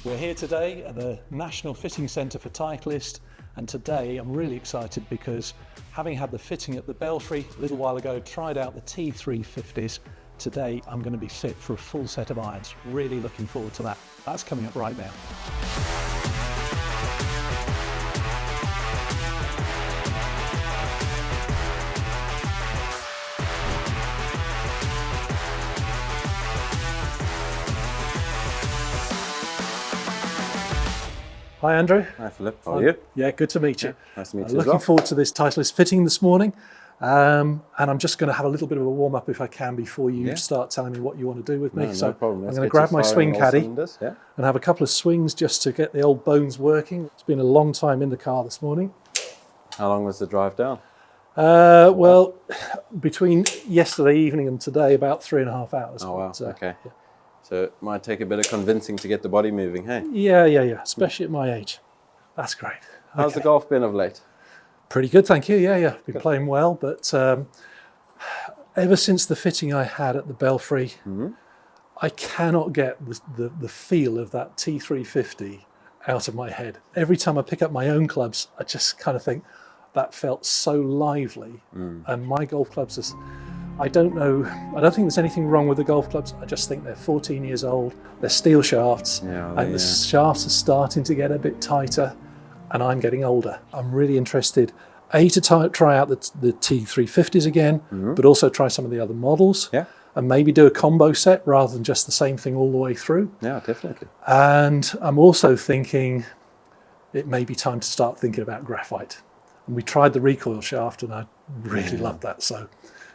We're here today at the National Fitting Centre for Titleist, and today I'm really excited because having had the fitting at the Belfry a little while ago, tried out the T350s, today I'm going to be fit for a full set of irons. Really looking forward to that. That's coming up right now. Hi Andrew. Hi Philip, how are you? Yeah, good to meet you. Nice to meet you as Looking forward to this Titleist fitting this morning. And I'm just going to have a little bit of a warm up if I can before you start telling me what you want to do with me. No problem. I'm going to grab my swing caddy and have a couple of swings just to get the old bones working. It's been a long time in the car this morning. How long was the drive down? Well, between yesterday evening and today, about 3.5 hours. Oh wow, But, okay. Yeah. So it might take a bit of convincing to get the body moving, hey? Yeah, especially at my age. That's great. How's the golf been of late? Pretty good, thank you. Yeah. Been playing well, but ever since the fitting I had at the Belfry, I cannot get the feel of that T350 out of my head. Every time I pick up my own clubs, I just kind of think that felt so lively. And my golf clubs are, I don't think there's anything wrong with the golf clubs. I just think they're 14 years old. They're steel shafts, and the shafts are starting to get a bit tighter, and I'm getting older. I'm really interested, to try out the T350s again, but also try some of the other models, and maybe do a combo set rather than just the same thing all the way through. Yeah, definitely. And I'm also thinking it may be time to start thinking about graphite. And we tried the recoil shaft, and I really loved that.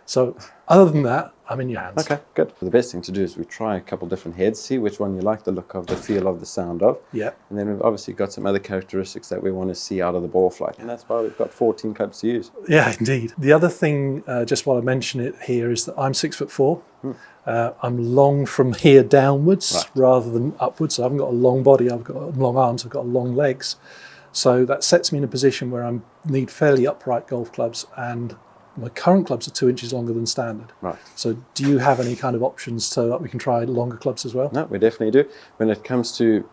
So other than that, I'm in your hands. Okay, good. The best thing to do is we try a couple different heads, see which one you like the look of, the feel of, the sound of. Yeah. And then we've obviously got some other characteristics that we want to see out of the ball flight. And that's why we've got 14 clubs to use. Yeah, indeed. The other thing, just while I mention it here, is that I'm 6'4". I'm long from here downwards rather than upwards. So I haven't got a long body, I've got long arms, I've got long legs. So that sets me in a position where I need fairly upright golf clubs, and my current clubs are 2 inches longer than standard. Right. So do you have any kind of options so that we can try longer clubs as well? No, we definitely do. When it comes to,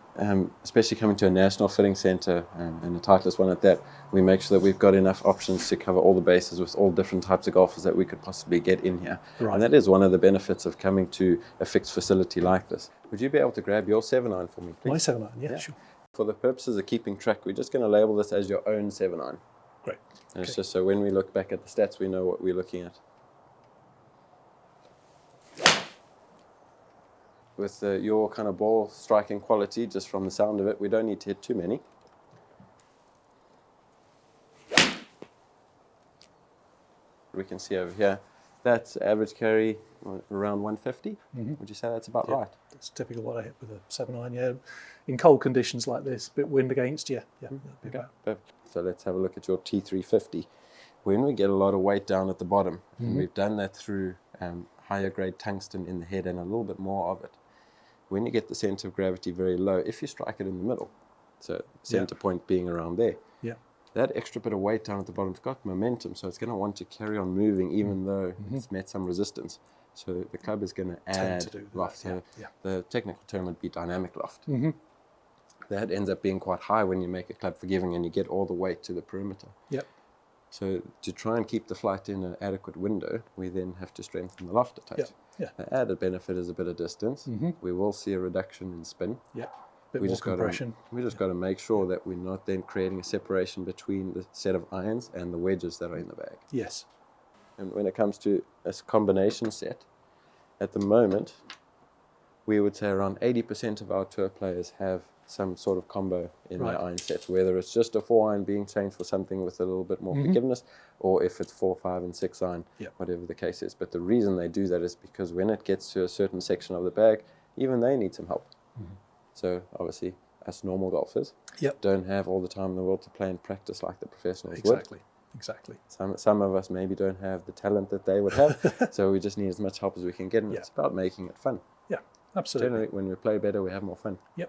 especially coming to a national fitting centre and a Titleist one at that, we make sure that we've got enough options to cover all the bases with all different types of golfers that we could possibly get in here. Right. And that is one of the benefits of coming to a fixed facility like this. Would you be able to grab your 7-iron for me, please? My 7-iron, yeah, sure. For the purposes of keeping track, we're just going to label this as your own 7-iron. Great. And it's just so when we look back at the stats, we know what we're looking at. With your kind of ball striking quality, just from the sound of it, we don't need to hit too many. We can see over here, that's average carry around 150. Would you say that's about right? That's typical what I hit with a 7-iron, yeah. In cold conditions like this, a bit wind against you. Yeah. Okay. Perfect. So let's have a look at your T350. When we get a lot of weight down at the bottom, and we've done that through higher grade tungsten in the head and a little bit more of it, when you get the center of gravity very low, if you strike it in the middle, so center point being around there, that extra bit of weight down at the bottom's got momentum, so it's going to want to carry on moving even though it's met some resistance. So the club is going to add loft. So the technical term would be dynamic loft. That ends up being quite high when you make a club forgiving and you get all the weight to the perimeter. So to try and keep the flight in an adequate window, we then have to strengthen the loft a touch. The added benefit is a bit of distance. We will see a reduction in spin. Bit more compression. We just got to make sure that we're not then creating a separation between the set of irons and the wedges that are in the bag. Yes. And when it comes to a combination set, at the moment, we would say around 80% of our tour players have some sort of combo in their iron sets, whether it's just a 4-iron being changed for something with a little bit more forgiveness, or if it's 4, 5, and 6-iron, whatever the case is. But the reason they do that is because when it gets to a certain section of the bag, even they need some help. So obviously, us normal golfers don't have all the time in the world to play and practice like the professionals would. Exactly. Some of us maybe don't have the talent that they would have, so we just need as much help as we can get, and it's about making it fun. Yeah, absolutely. Generally, when we play better, we have more fun. Yeah,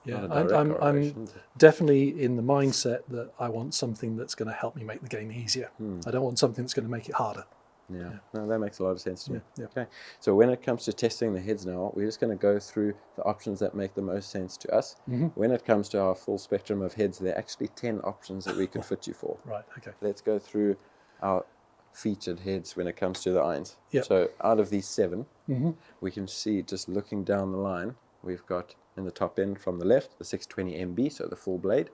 I'm definitely in the mindset that I want something that's going to help me make the game easier. I don't want something that's going to make it harder. Yeah. No, that makes a lot of sense to me. Yeah. Okay. So when it comes to testing the heads now, we're just going to go through the options that make the most sense to us. When it comes to our full spectrum of heads, there are actually 10 options that we could fit you for. Right, okay. Let's go through our featured heads when it comes to the irons. Yep. So out of these 7, we can see, just looking down the line, we've got in the top end from the left the 620 MB, so the full blade.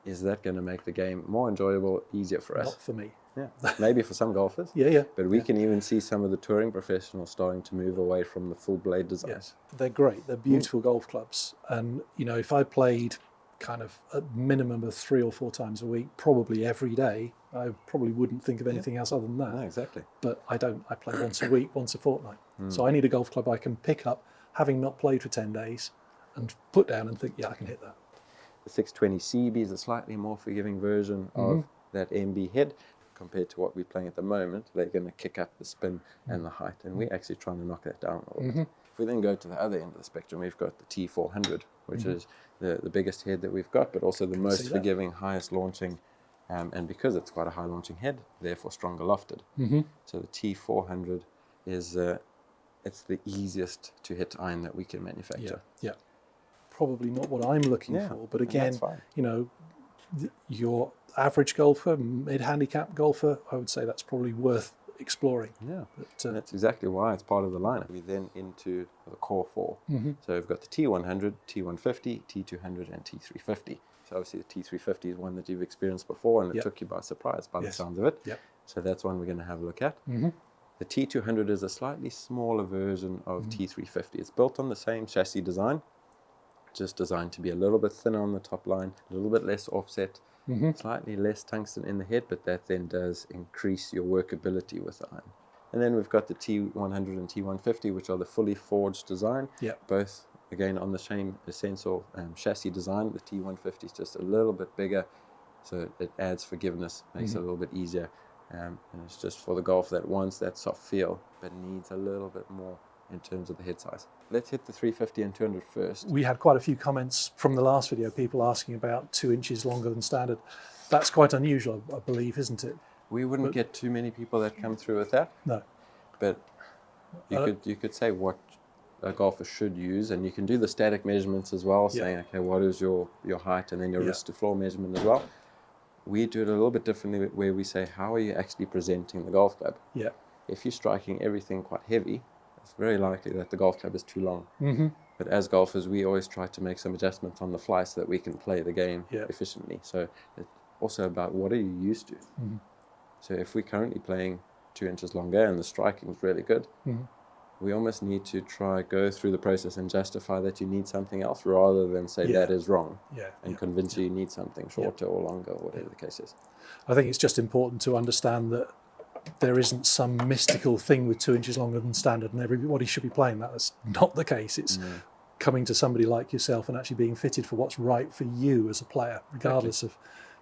Is that going to make the game more enjoyable, easier for us? Not for me. Yeah, maybe for some golfers. Yeah. But we can even see some of the touring professionals starting to move away from the full blade design. Yes, they're great. They're beautiful golf clubs. And, you know, if I played kind of a minimum of 3 or 4 times a week, probably every day, I probably wouldn't think of anything else other than that. No, exactly. But I don't. I play once a week, once a fortnight. So I need a golf club I can pick up, having not played for 10 days, and put down and think, yeah, I can hit that. The 620 CB is a slightly more forgiving version of that MB head compared to what we're playing at the moment. They're going to kick up the spin and the height, and we're actually trying to knock that down a little bit. If we then go to the other end of the spectrum, we've got the T400, which is the biggest head that we've got, but also the most forgiving, highest launching, and because it's quite a high launching head, therefore stronger lofted. So the T400 is it's the easiest to hit iron that we can manufacture. Yeah. Probably not what I'm looking for, but again, you know, your average golfer, mid-handicap golfer, I would say that's probably worth exploring. Yeah, but, that's exactly why it's part of the lineup. We then into the core 4. So we've got the T100, T150, T200, and T350. So obviously the T350 is one that you've experienced before, and it took you by surprise by the sounds of it. So that's one we're going to have a look at. The T200 is a slightly smaller version of T350. It's built on the same chassis design, just designed to be a little bit thinner on the top line, a little bit less offset, slightly less tungsten in the head, but that then does increase your workability with the iron. And then we've got the T100 and T150, which are the fully forged design, both again on the same essential chassis design. The T150 is just a little bit bigger, so it adds forgiveness, makes it a little bit easier, and it's just for the golf that wants that soft feel, but needs a little bit more in terms of the head size. Let's hit the 350 and 200 first. We had quite a few comments from the last video, people asking about 2 inches longer than standard. That's quite unusual, I believe, isn't it? We wouldn't get too many people that come through with that. No. But you could say what a golfer should use, and you can do the static measurements as well, saying, okay, what is your height, and then your wrist to floor measurement as well. We do it a little bit differently, where we say, how are you actually presenting the golf club? Yeah. If you're striking everything quite heavy, it's very likely that the golf club is too long. But as golfers, we always try to make some adjustments on the fly so that we can play the game efficiently. So it's also about what are you used to. So if we're currently playing 2 inches longer and the striking is really good, we almost need to go through the process and justify that you need something else, rather than say that is wrong and convince you need something shorter or longer, or whatever the case is. I think it's just important to understand that there isn't some mystical thing with 2 inches longer than standard and everybody should be playing that. That's not the case. It's coming to somebody like yourself and actually being fitted for what's right for you as a player, regardless of,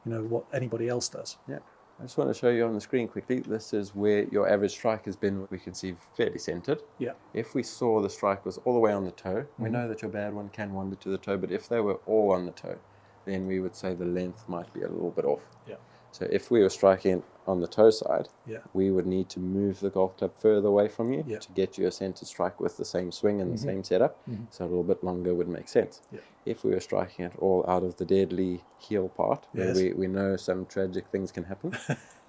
you know, what anybody else does. Yeah. I just want to show you on the screen quickly. This is where your average strike has been. We can see fairly centered. Yeah. If we saw the strike was all the way on the toe, we know that your bad one can wander to the toe, but if they were all on the toe, then we would say the length might be a little bit off. Yeah. So if we were striking on the toe side, we would need to move the golf club further away from you to get you a centered strike with the same swing and the same setup. So a little bit longer would make sense. If we were striking it all out of the deadly heel part, where we know some tragic things can happen,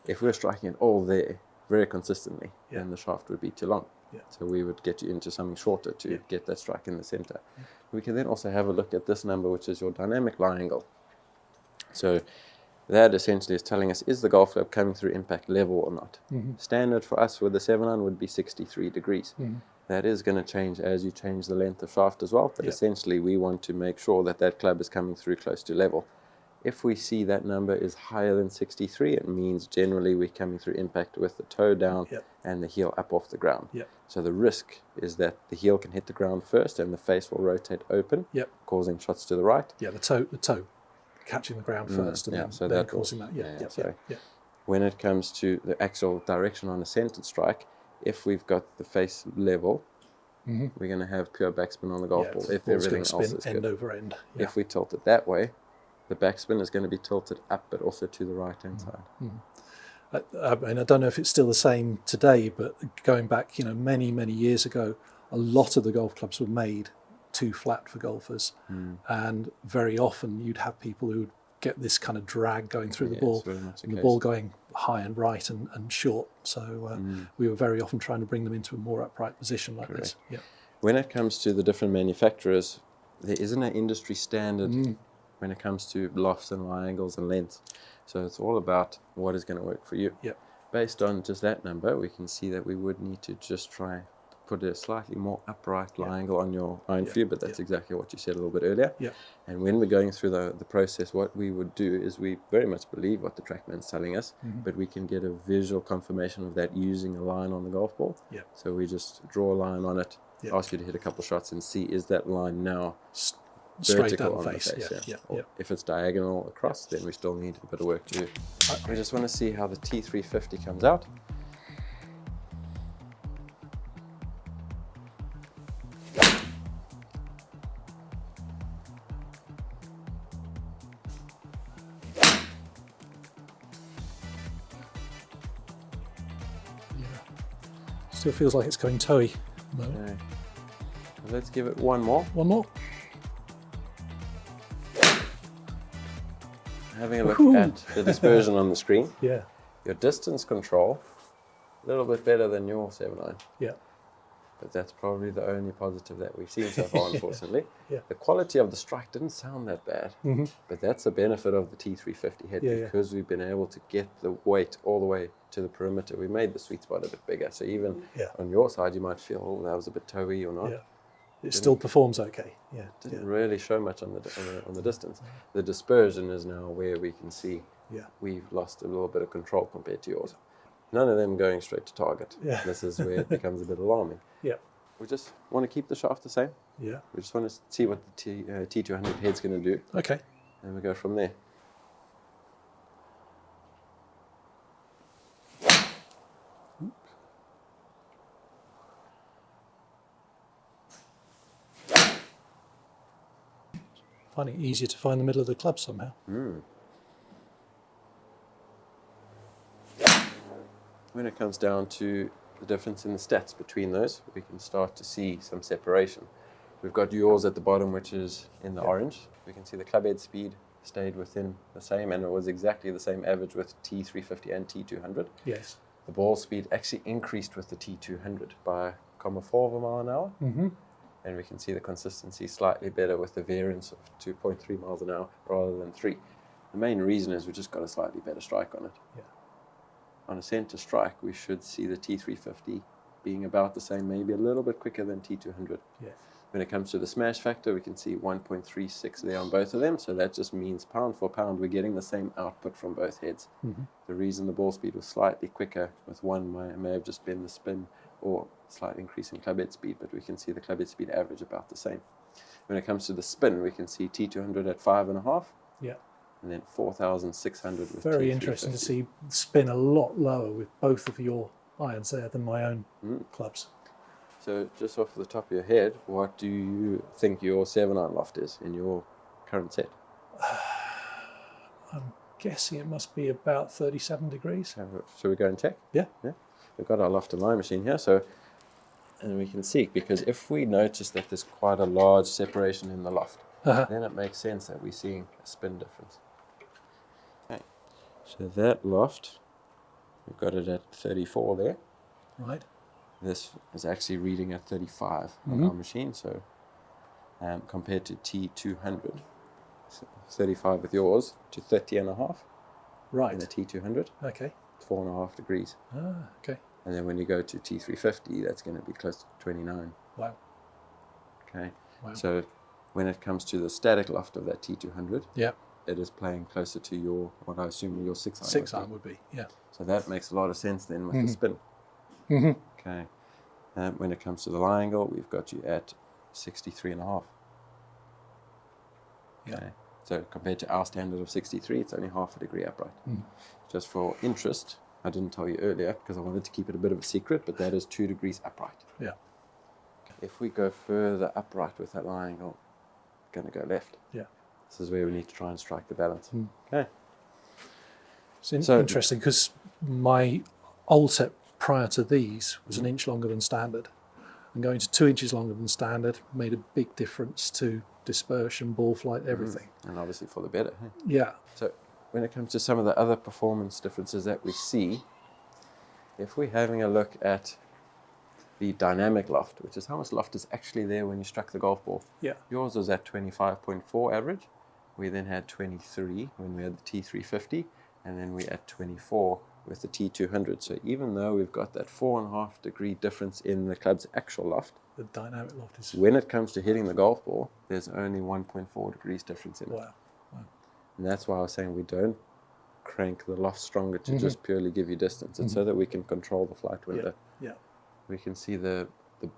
if we were striking it all there very consistently, then the shaft would be too long. So we would get you into something shorter to get that strike in the center. We can then also have a look at this number, which is your dynamic lie angle. So that essentially is telling us, is the golf club coming through impact level or not? Standard for us with the 7-iron would be 63 degrees. That is going to change as you change the length of shaft as well, but essentially we want to make sure that that club is coming through close to level. If we see that number is higher than 63, it means generally we're coming through impact with the toe down and the heel up off the ground. So the risk is that the heel can hit the ground first and the face will rotate open, causing shots to the right. The toe catching the ground first and then causing that. When it comes to the actual direction on a centered strike, if we've got the face level, we're going to have pure backspin on the golf ball. If everything else is end good. over end. If we tilt it that way, the backspin is going to be tilted up, but also to the right-hand side. I mean, I don't know if it's still the same today, but going back, many, many years ago, a lot of the golf clubs were made too flat for golfers. And very often you'd have people who would get this kind of drag going through the ball, and the ball going high and right and short. So we were very often trying to bring them into a more upright position like this. Yeah. When it comes to the different manufacturers, there isn't an industry standard when it comes to lofts and lie angles and lengths. So it's all about what is going to work for you. Yep. Based on just that number, we can see that we would need to just try put a slightly more upright lie angle on your iron for you, but that's exactly what you said a little bit earlier. Yeah. And when we're going through the process, what we would do is we very much believe what the TrackMan's telling us, but we can get a visual confirmation of that using a line on the golf ball. Yeah. So we just draw a line on it, ask you to hit a couple shots and see, is that line now Straight vertical down on the face? Or if it's diagonal across, then we still need a bit of work to do. We just want to see how the T350 comes out. Still feels like it's going toey. Okay. Let's give it one more. One more. Having a look at the dispersion on the screen. Yeah. Your distance control, a little bit better than your 7.9. Yeah. But that's probably the only positive that we've seen so far, unfortunately. Yeah. The quality of the strike didn't sound that bad, but that's the benefit of the T350 head, because we've been able to get the weight all the way to the perimeter. We made the sweet spot a bit bigger, so even on your side you might feel, oh, that was a bit toey or not. Yeah. It still performs okay. Yeah. Didn't really show much on the distance. The dispersion is now where we can see we've lost a little bit of control compared to yours. None of them going straight to target. Yeah. This is where it becomes a bit alarming. Yeah. We just want to keep the shaft the same. Yeah. We just want to see what the T200 head's going to do. Okay. And we go from there. Finding it easier to find the middle of the club somehow. When it comes down to the difference in the stats between those, we can start to see some separation. We've got yours at the bottom, which is in the orange. We can see the club head speed stayed within the same, and it was exactly the same average with T350 and T200. Yes. The ball speed actually increased with the T200 by 0.4 of a mile an hour. And we can see the consistency slightly better with the variance of 2.3 miles an hour rather than 3. The main reason is we just got a slightly better strike on it. Yeah. On a centre strike, we should see the T350 being about the same, maybe a little bit quicker than T200. Yes. When it comes to the smash factor, we can see 1.36 there on both of them, so that just means pound for pound we're getting the same output from both heads. The reason the ball speed was slightly quicker with one may have just been the spin or slight increase in club head speed, but we can see the club head speed average about the same. When it comes to the spin, we can see T200 at 5.5. Yeah. And then 4,600 with Very T350. interesting to see spin a lot lower with both of your irons there than my own clubs. So just off the top of your head, what do you think your 7-iron loft is in your current set? I'm guessing it must be about 37 degrees. Shall we go and check? Yeah. We've got our loft and line machine here, and we can see, because if we notice that there's quite a large separation in the loft, then it makes sense that we're seeing a spin difference. Okay. So that loft, we've got it at 34 there. Right. This is actually reading at 35 on our machine, so compared to T200, 35 with yours to 30.5 Right. in the T200, Okay. 4.5 degrees. Okay. And then when you go to T350, that's going to be close to 29. Wow. Okay. Wow. So when it comes to the static loft of that T200, Yeah. it is playing closer to your, what I assume your 6-iron. 6-iron would be. Yeah. So that makes a lot of sense then with the spin. Okay. When it comes to the lie angle, we've got you at 63.5. Yeah. Okay. So compared to our standard of 63, it's only half a degree upright. Just for interest, I didn't tell you earlier because I wanted to keep it a bit of a secret, but that is 2 degrees upright. Yeah. If we go further upright with that lie angle, going to go left. Yeah. This is where we need to try and strike the balance. Okay. It's So- interesting because my old set prior to these was an inch longer than standard, and going to 2 inches longer than standard made a big difference to dispersion, ball flight, everything. And obviously for the better. Hey? Yeah, So when it comes to some of the other performance differences that we see, if we're having a look at the dynamic loft, which is how much loft is actually there when you struck the golf ball. yeah, Yours was at 25.4 average. We then had 23 when we had the T350, and then we at 24 with the T200. So even though we've got that 4.5 degree difference in the club's actual loft, the dynamic loft is when it comes to hitting the golf ball, there's only 1.4 degrees difference in it. wow. And that's why I was saying we don't crank the loft stronger to just purely give you distance. It's so that we can control the flight window. Yeah, We can see the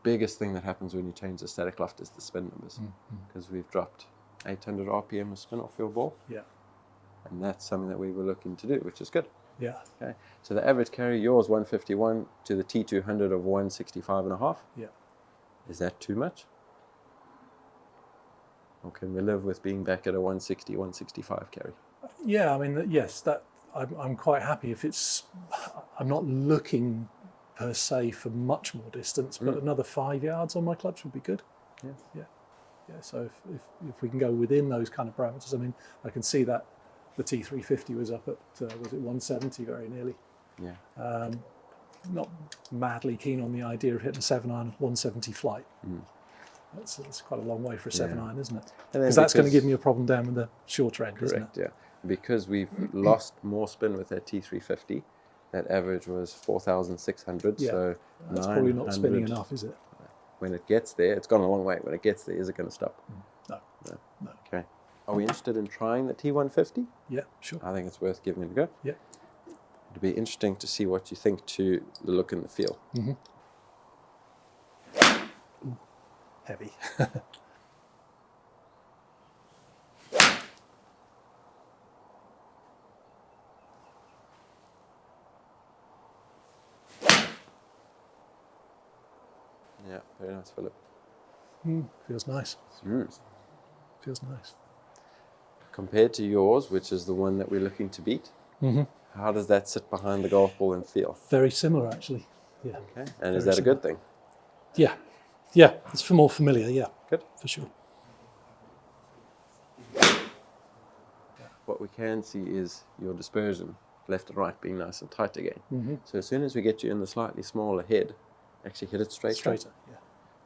biggest thing that happens when you change the static loft is the spin numbers, because we've dropped 800 RPM of spin off your ball, yeah, and that's something that we were looking to do, which is good. yeah, Okay, so the average carry, yours 151 to the T200 of 165.5. yeah. Is that too much? Or can we live with being back at a 160, 165 carry? Yeah, I mean, yes, that I'm quite happy if it's. I'm not looking per se for much more distance, but another 5 yards on my clutch would be good. Yeah. Yeah, yeah. So if we can go within those kind of parameters, I mean, I can see that the T350 was up at was it 170 very nearly. Yeah. Not madly keen on the idea of hitting a 7-iron at 170 flight. That's quite a long way for a 7-iron, isn't it? And then Because that's going to give me a problem down with the shorter end, isn't it? Correct, yeah. Because we've lost more spin with that T350, that average was 4,600, Yeah. so That's probably not spinning 900. enough, is it? When it gets there, it's gone a long way. When it gets there, is it going to stop? No. No. Okay. Are we interested in trying the T150? Yeah, sure. I think it's worth giving it a go. Yeah. It'd be interesting to see what you think to the look and the feel. Heavy. Yeah, very nice, Philip. Feels nice. Smooth. Feels nice. Compared to yours, which is the one that we're looking to beat, how does that sit behind the golf ball and feel? Very similar, actually. Yeah. Okay. And is Very that a good thing? Yeah. Yeah. It's for more familiar. Yeah. Good. For sure. What we can see is your dispersion, left and right, being nice and tight again. So as soon as we get you in the slightly smaller head, actually hit it straighter. Straighter. Yeah.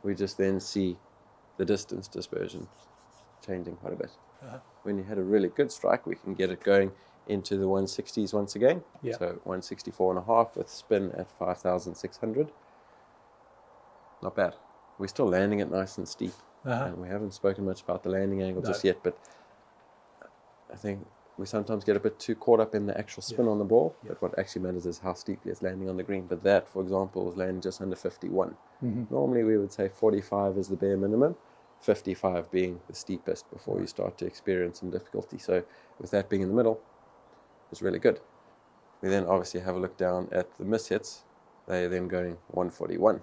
We just then see the distance dispersion changing quite a bit. When you had a really good strike, we can get it going into the 160s once again. Yeah. So 164.5 with spin at 5,600. Not bad. We're still landing it nice and steep. And we haven't spoken much about the landing angle just yet, but I think we sometimes get a bit too caught up in the actual spin on the ball, but what actually matters is how steeply it's landing on the green. But that, for example, was landing just under 51. Normally we would say 45 is the bare minimum, 55 being the steepest before you start to experience some difficulty. So with that being in the middle, it's really good. We then obviously have a look down at the miss hits. They're then going 141.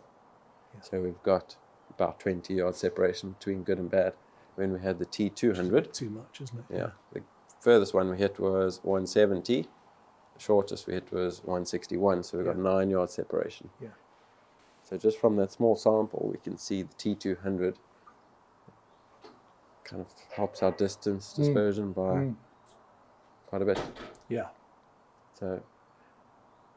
So we've got about 20 yard separation between good and bad. When we had the T200, Too much, isn't it? yeah, the furthest one we hit was 170. The shortest we hit was 161. So we've got 9 yard separation. Yeah. So just from that small sample, we can see the T200 kind of helps our distance dispersion by quite a bit. Yeah. So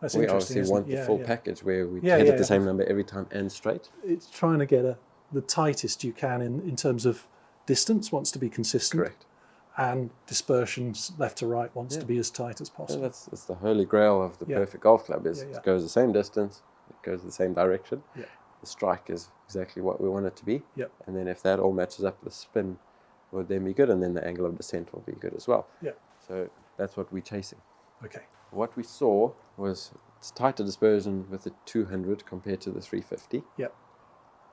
That's we interesting. obviously isn't want it? the Yeah, full yeah. package where we Yeah, hit yeah, it the same number every time and straight. It's trying to get the tightest you can in terms of distance, wants to be consistent. Correct. And dispersions left to right wants to be as tight as So possible. that's the holy grail of the perfect golf club is Yeah, yeah. it goes the same distance, it goes the same direction. Yeah. The strike is exactly what we want it to be. Yep. And then if that all matches up, the spin would then be good, and then the angle of descent will be good as well. Yeah. So that's what we're chasing. Okay. What we saw was it's tighter dispersion with the 200 compared to the 350. Yep.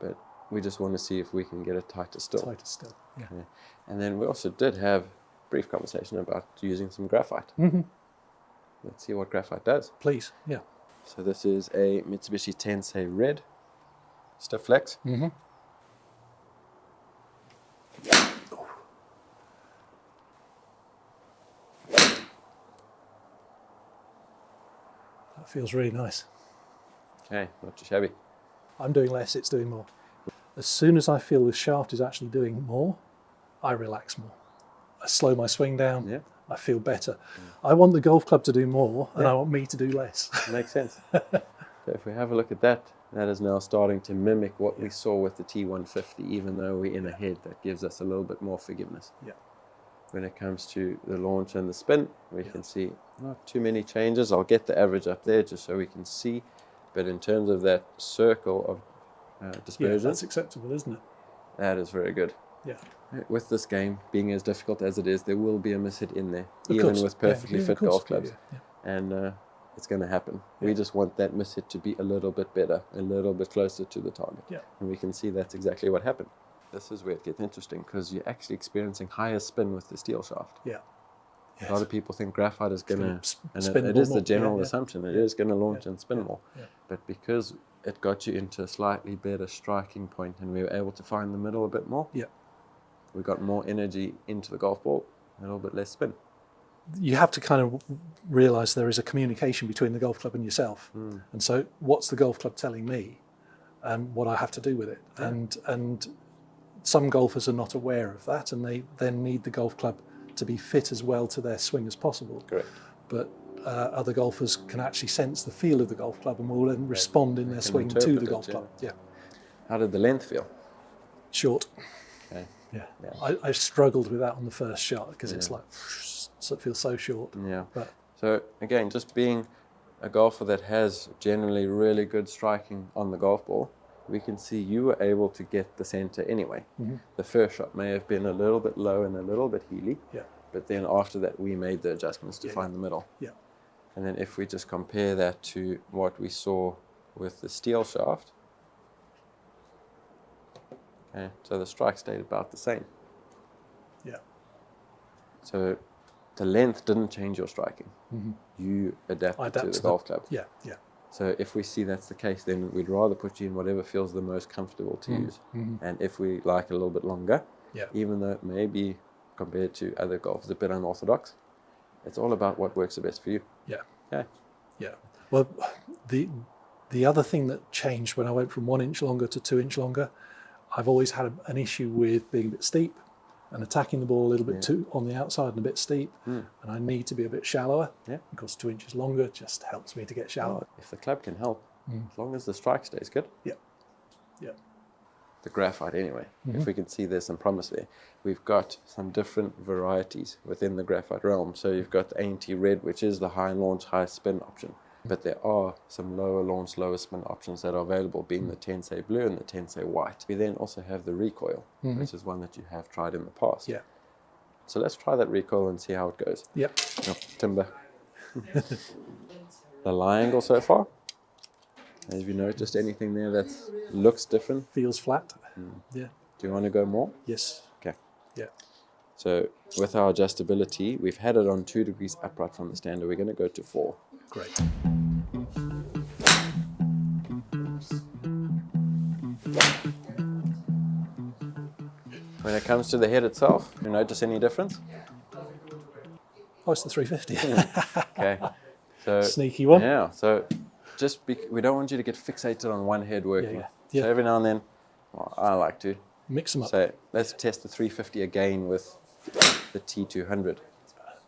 But we just want to see if we can get it tighter still. Tighter still. Yeah. Yeah. And then we also did have a brief conversation about using some graphite. Let's see what graphite does. Please. Yeah. So this is a Mitsubishi Tensei Red stiff flex. That feels really nice. Okay, not too shabby. I'm doing less, it's doing more. As soon as I feel the shaft is actually doing more, I relax more. I slow my swing down, Yeah. I feel better. I want the golf club to do more, and Yeah. I want me to do less. Makes sense. So if we have a look at that, that is now starting to mimic what we saw with the T150, even though we're in a head, that gives us a little bit more forgiveness. Yeah. When it comes to the launch and the spin, we can see not too many changes. I'll get the average up there just so we can see. But in terms of that circle of dispersion, Yeah, that's acceptable, isn't it? that is very good. Yeah. With this game being as difficult as it is, there will be a miss-hit in there, Of even course. with perfectly Yeah, fit of course. golf clubs. Yeah. And it's going to happen. Yeah. We just want that miss-hit to be a little bit better, a little bit closer to the target. Yeah. And we can see that's exactly what happened. This is where it gets interesting, because you're actually experiencing higher spin with the steel shaft. Yeah. A lot of people think graphite is going to, and spin it is more. the general Yeah, yeah. assumption, it is going to launch and spin more. Yeah. But because it got you into a slightly better striking point and we were able to find the middle a bit more, Yeah. we got more energy into the golf ball, a little bit less spin. You have to kind of realise there is a communication between the golf club and yourself. And so what's the golf club telling me and what I have to do with it? Yeah. And some golfers are not aware of that, and they then need the golf club to be fit as well to their swing as possible. Correct. But other golfers can actually sense the feel of the golf club and will then respond in their can swing to interpret the it, golf yeah. club. Yeah. How did the length feel? Short. Okay. Yeah. Yeah. I struggled with that on the first shot because it's like, so it feels so short. Yeah. But So again, just being a golfer that has generally really good striking on the golf ball, we can see you were able to get the center anyway. The first shot may have been a little bit low and a little bit heely, yeah. but then after that we made the adjustments to Yeah, find the middle. Yeah. And then if we just compare that to what we saw with the steel shaft, okay, so the strike stayed about the same. Yeah. So the length didn't change your striking. You I adapted adapt to the to golf club. Yeah. Yeah. So if we see that's the case, then we'd rather put you in whatever feels the most comfortable to use. And if we like a little bit longer, Yeah. even though it may be compared to other golfers a bit unorthodox, it's all about what works the best for you. Yeah. Okay. Yeah. Well, the other thing that changed when I went from 1 inch longer to 2 inch longer, I've always had an issue with being a bit steep and attacking the ball a little bit too on the outside and a bit steep, and I need to be a bit shallower. Yeah. Because 2 inches longer just helps me to get shallower. If the club can help, as long as the strike stays good. Yeah. Yeah. The graphite anyway, if we can see there's some promise there. We've got some different varieties within the graphite realm. So you've got the A&T red, which is the high launch, high spin option. But there are some lower launch, lower spin options that are available, being the Tensei blue and the Tensei white. We then also have the recoil, which is one that you have tried in the past. Yeah. So let's try that recoil and see how it goes. Yep. Oh, timber. The lie angle so far. Have you noticed anything there that looks different? Feels flat. Yeah. Do you want to go more? Yes. Okay. Yeah. So with our adjustability, we've had it on 2 degrees upright from the standard. We're going to go to 4. Great. When it comes to the head itself, do you notice any difference? Oh, it's the 350. Okay. So Sneaky one. yeah. So we don't want you to get fixated on one head working. Yeah. So every now and then, well, I like to Mix them up. say, let's test the 350 again with the T200.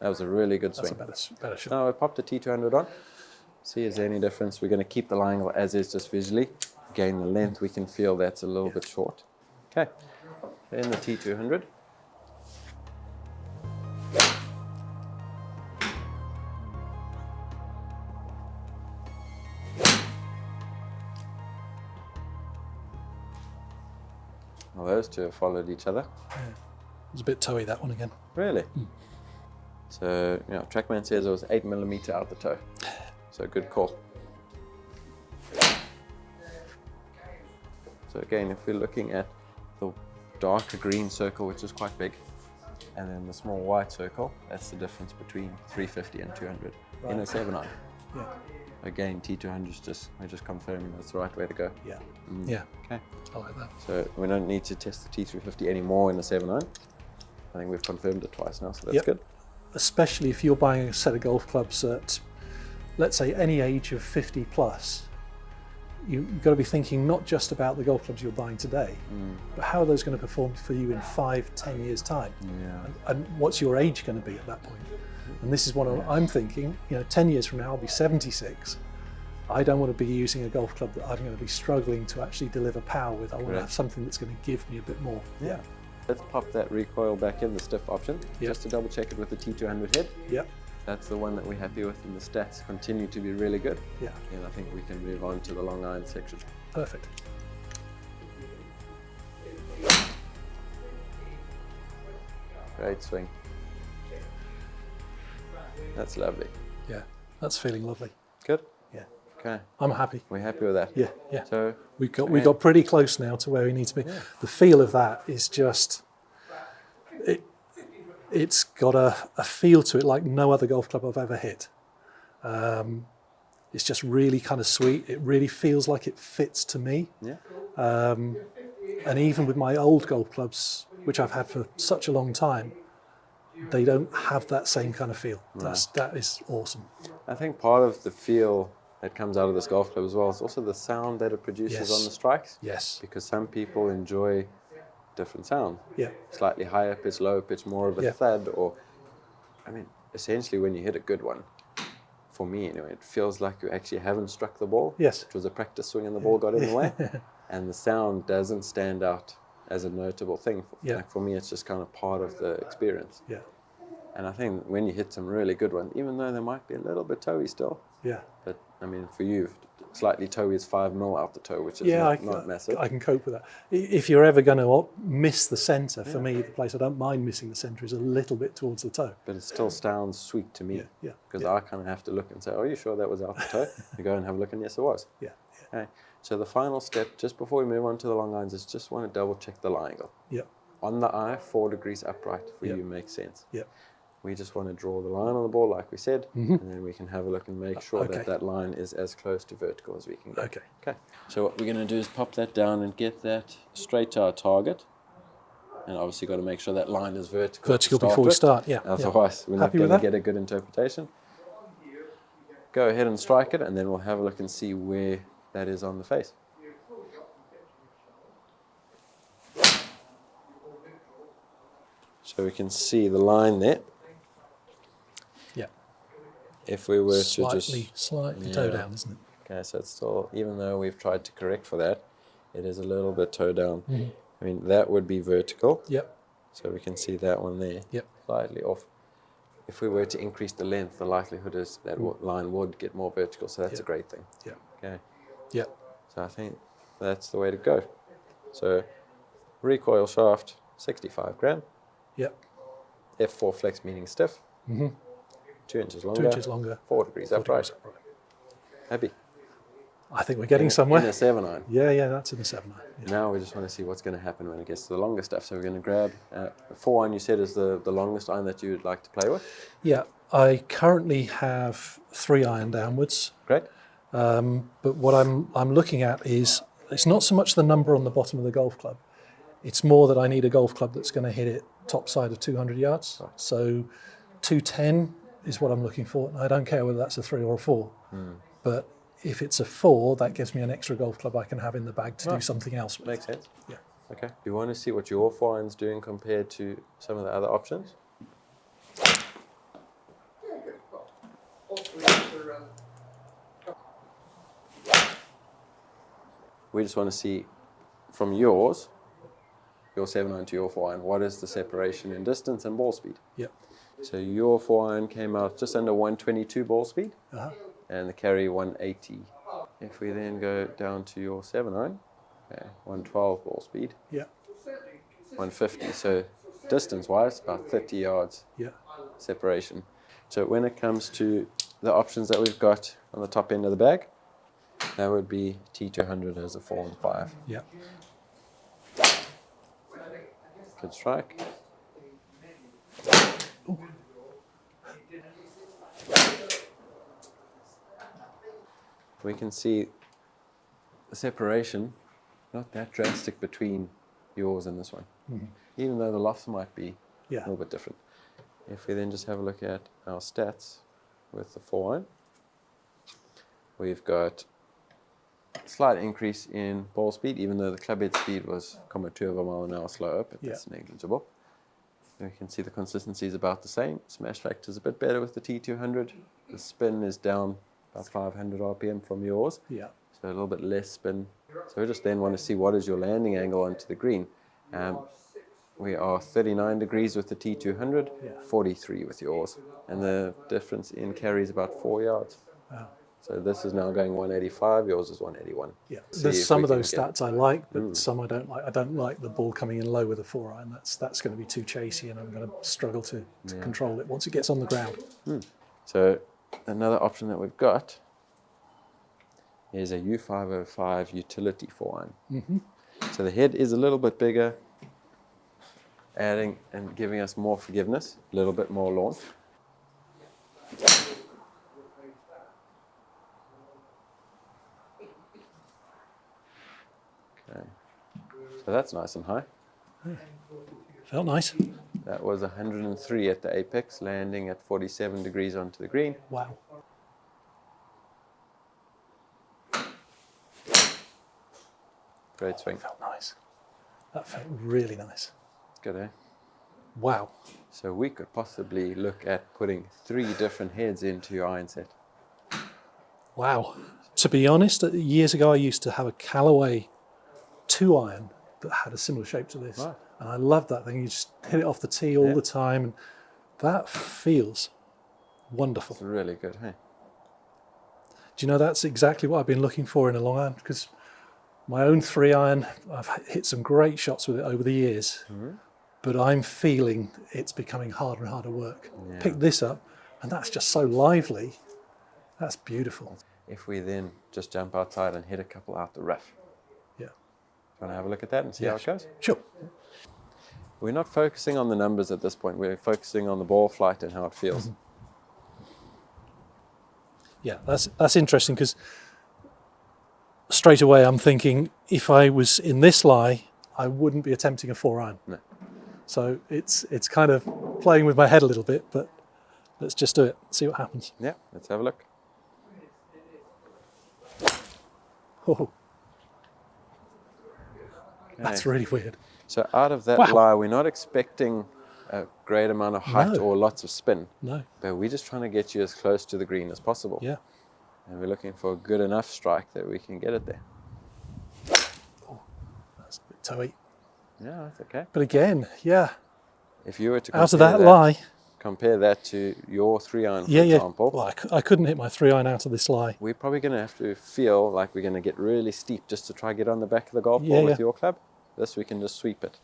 That was a really good That's swing. a better shot. Now we pop the T200 on. See, is there any difference? We're going to keep the lie angle as is, just visually. Again, the length we can feel that's a little bit short. Okay. Then the T200. Well, those two have followed each other. It was a bit toey, that one again. Really? So, TrackMan says it was 8mm out the toe. So good call. So again, if we're looking at the darker green circle, which is quite big, and then the small white circle, that's the difference between 350 and 200 in a 7-iron. Yeah. Again, T200 we're just confirming that's the right way to go. Yeah. Yeah. Okay. I like that. So we don't need to test the T350 anymore in a 7-iron. I think we've confirmed it twice now, so that's Yep. good. Especially if you're buying a set of golf clubs at let's say any age of 50 plus, you've got to be thinking not just about the golf clubs you're buying today, but how are those going to perform for you in 5-10 years time? And what's your age going to be at that point? And this is what I'm thinking, 10 years from now I'll be 76. I don't want to be using a golf club that I'm going to be struggling to actually deliver power with. I want to have something that's going to give me a bit more. Yeah. Let's pop that recoil back in, the stiff option, just to double check it with the T200 head. Yep. That's the one that we're happy with, and the stats continue to be really good. Yeah. And I think we can move on to the long iron section. Perfect. Great swing. That's lovely. Yeah, that's feeling lovely. Good. Yeah. Okay. I'm happy. We're happy with that. Yeah, yeah. So we got pretty close now to where we need to be. Yeah. The feel of that is just it's got a feel to it like no other golf club I've ever hit. It's just really kind of sweet. It really feels like it fits to me. Yeah. And even with my old golf clubs, which I've had for such a long time, they don't have that same kind of feel. That is awesome. I think part of the feel that comes out of this golf club as well is also the sound that it produces on the strikes. Yes. Because some people enjoy different sound. Yeah. Slightly higher pitch, lower pitch, more of a thud, or, I mean, essentially when you hit a good one, for me anyway, it feels like you actually haven't struck the ball. Yes. It was a practice swing and the ball got in the way. And the sound doesn't stand out as a notable thing. Like for me, it's just kind of part of the experience. Yeah. And I think when you hit some really good ones, even though they might be a little bit toey still. Yeah. But I mean, for you, slightly toey is 5 mil out the toe, which is not massive. I can cope with that. If you're ever going to miss the centre, for me, the place I don't mind missing the centre is a little bit towards the toe. But it still sounds sweet to me. Yeah. Because I kind of have to look and say, are you sure that was out the toe? You go and have a look, and yes, it was. Yeah. Okay. So the final step, just before we move on to the long irons, is just want to double check the lie angle. Yeah. On the eye, 4 degrees upright for you makes sense. Yeah. We just want to draw the line on the ball, like we said, and then we can have a look and make sure that line is as close to vertical as we can get. Okay. So what we're going to do is pop that down and get that straight to our target. And obviously got to make sure that line is vertical. Vertical before we start, yeah. Otherwise, we're not going to get a good interpretation. Go ahead and strike it, and then we'll have a look and see where that is on the face. So we can see the line there. Yeah. If we were slightly toe down, isn't it? Okay, so it's still, even though we've tried to correct for that, it is a little bit toe down. I mean, that would be vertical. Yep. So we can see that one there. Yep. Slightly off. If we were to increase the length, the likelihood is that line would get more vertical. So that's a great thing. Yeah. Okay. Yep. So I think that's the way to go. So recoil shaft, 65 gram. Yep. F4 flex meaning stiff. 2 inches longer. 2 inches longer. 4 degrees upright. Happy. I think we're getting somewhere. In a 7-iron. Yeah, that's in the 7-iron. Yeah. Now we just want to see what's going to happen when it gets to the longer stuff. So we're going to grab 4-iron. You said is the longest iron that you'd like to play with. Yeah, I currently have 3-iron downwards. Great. But what I'm looking at is it's not so much the number on the bottom of the golf club. It's more that I need a golf club that's going to hit it top side of 200 yards. Right. So 210 is what I'm looking for. I don't care whether that's a 3 or a 4. But if it's a 4, that gives me an extra golf club I can have in the bag to do something else with. Makes sense. Yeah. Okay. Do you want to see what your 4-iron's doing compared to some of the other options? We just want to see from your 7-iron to your 4-iron, what is the separation in distance and ball speed? Yep. So your 4-iron came out just under 122 ball speed, and the carry 180. If we then go down to your 7-iron, 112 ball speed, 150. So distance-wise, about 30 yards separation. So when it comes to the options that we've got on the top end of the bag, that would be T200 as a 4 and 5. Yeah. Good strike. Ooh. We can see the separation, not that drastic between yours and this one. Even though the lofts might be a little bit different. If we then just have a look at our stats with the 4-iron, We've got a slight increase in ball speed, even though the club head speed was 0.2 of a mile an hour slower, but that's negligible. You can see the consistency is about the same. Smash factor is a bit better with the T200. The spin is down about 500 RPM from yours. Yeah. So a little bit less spin. So we just then want to see what is your landing angle onto the green. We are 39 degrees with the T200, 43 with yours. And the difference in carry is about 4 yards. Wow. So this is now going 185, yours is 181. Yeah, there's some of those stats I like, but some I don't like. I don't like the ball coming in low with a 4-iron. That's going to be too chasey, and I'm going to struggle to control it once it gets on the ground. So another option that we've got is a U505 utility 4-iron. So the head is a little bit bigger, adding and giving us more forgiveness, a little bit more launch. Okay, so that's nice and high. Felt nice. That was 103 at the apex, landing at 47 degrees onto the green. Wow. Great swing. Felt nice. That felt really nice. Good, eh? Wow. So we could possibly look at putting 3 different heads into your iron set. Wow. To be honest, years ago I used to have a Callaway 2-iron that had a similar shape to this. Wow. And I loved that thing. You just hit it off the tee all the time. And that feels wonderful. It's really good, hey? Do you know that's exactly what I've been looking for in a long iron? Because my own 3-iron, I've hit some great shots with it over the years. But I'm feeling it's becoming harder and harder work. Yeah. Pick this up, and that's just so lively. That's beautiful. If we then just jump outside and hit a couple out the rough. Yeah. Want to have a look at that and see how it goes? Sure. We're not focusing on the numbers at this point. We're focusing on the ball flight and how it feels. Yeah, that's interesting because straight away I'm thinking if I was in this lie, I wouldn't be attempting a 4-iron. No. So it's kind of playing with my head a little bit, but let's just do it, see what happens. Yeah, let's have a look. Oh, that's really weird. So out of that lie, we're not expecting a great amount of height or lots of spin. No. But we're just trying to get you as close to the green as possible. Yeah. And we're looking for a good enough strike that we can get it there. Oh, that's a bit toey. Yeah, that's okay. But again, yeah. If you were to out of that lie, compare that to your 3-iron, for example. Well, I couldn't hit my 3-iron out of this lie. We're probably going to have to feel like we're going to get really steep just to try get on the back of the golf ball with your club. This we can just sweep it.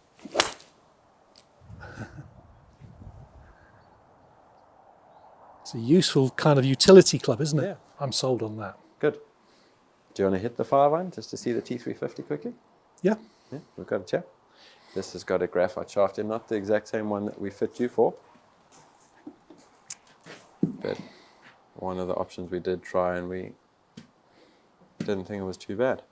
It's a useful kind of utility club, isn't it? Yeah. I'm sold on that. Good. Do you want to hit the 5-iron just to see the T350 quickly? Yeah. Yeah, we've got it here. This has got a graphite shaft in, not the exact same one that we fit you for. But one of the options we did try and we didn't think it was too bad.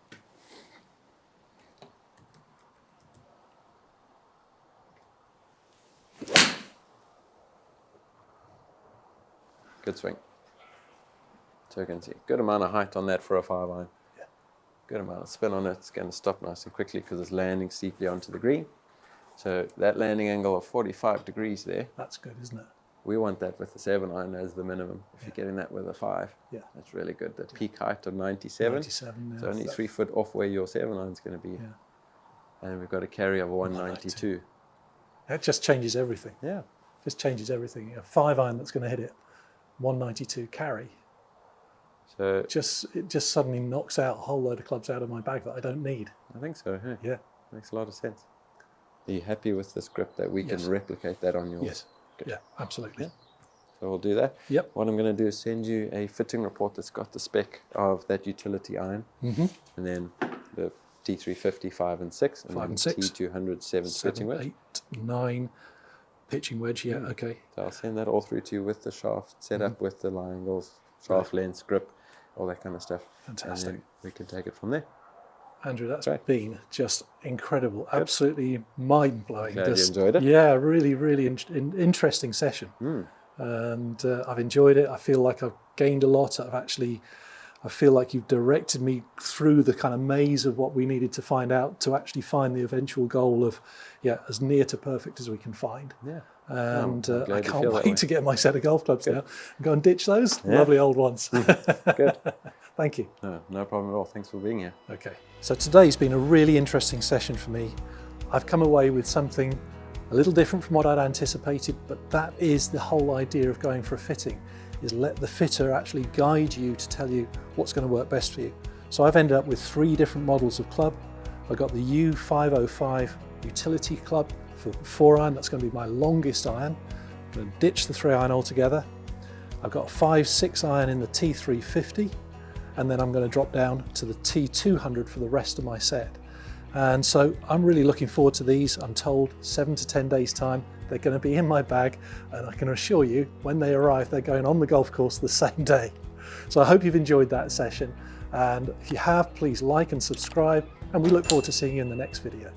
Good swing. So you can see good amount of height on that for a 5-iron. Yeah. Good amount of spin on it. It's going to stop nice and quickly because it's landing steeply onto the green. So that landing angle of 45 degrees there. That's good, isn't it? We want that with the 7-iron as the minimum. If you're getting that with a 5, that's really good. The peak height of 97. 97, It's only 3 foot off where your 7-iron is going to be. Yeah. And we've got a carry of 192. That just changes everything. Yeah. Just changes everything. A 5-iron that's going to hit it, 192 carry. So it just suddenly knocks out a whole load of clubs out of my bag that I don't need. I think so. Hey? Yeah. Makes a lot of sense. Are you happy with this grip that we can replicate that on yours? Yes. Good. Yeah, absolutely. Yeah. So we'll do that. Yep. What I'm going to do is send you a fitting report that's got the spec of that utility iron, and then the T350 5 and 6, and 5 then and 6. T200 7 pitching wedge. 8, 9 pitching wedge. Yeah. Okay. So I'll send that all through to you with the shaft set up with the lie angles, shaft length, grip, all that kind of stuff. Fantastic. And then we can take it from there. Andrew, that's been just incredible. Absolutely mind-blowing. Glad you enjoyed it. Yeah, really, really interesting session. And I've enjoyed it. I feel like I've gained a lot. I've actually I feel like you've directed me through the kind of maze of what we needed to find out to actually find the eventual goal of, as near to perfect as we can find. Yeah. And I'm I glad you can't feel that wait way. to get my set of golf clubs now and go and ditch those lovely old ones. Good. Thank you. No problem at all. Thanks for being here. Okay, so today's been a really interesting session for me. I've come away with something a little different from what I'd anticipated, but that is the whole idea of going for a fitting, is let the fitter actually guide you to tell you what's going to work best for you. So I've ended up with 3 different models of club. I've got the U505 utility club for 4-iron, that's going to be my longest iron. I'm going to ditch the 3-iron altogether. I've got a 5-6 iron in the T350, and then I'm going to drop down to the T200 for the rest of my set. And so I'm really looking forward to these. I'm told 7 to 10 days time they're going to be in my bag, and I can assure you when they arrive they're going on the golf course the same day. So I hope you've enjoyed that session, and if you have, please like and subscribe, and we look forward to seeing you in the next video.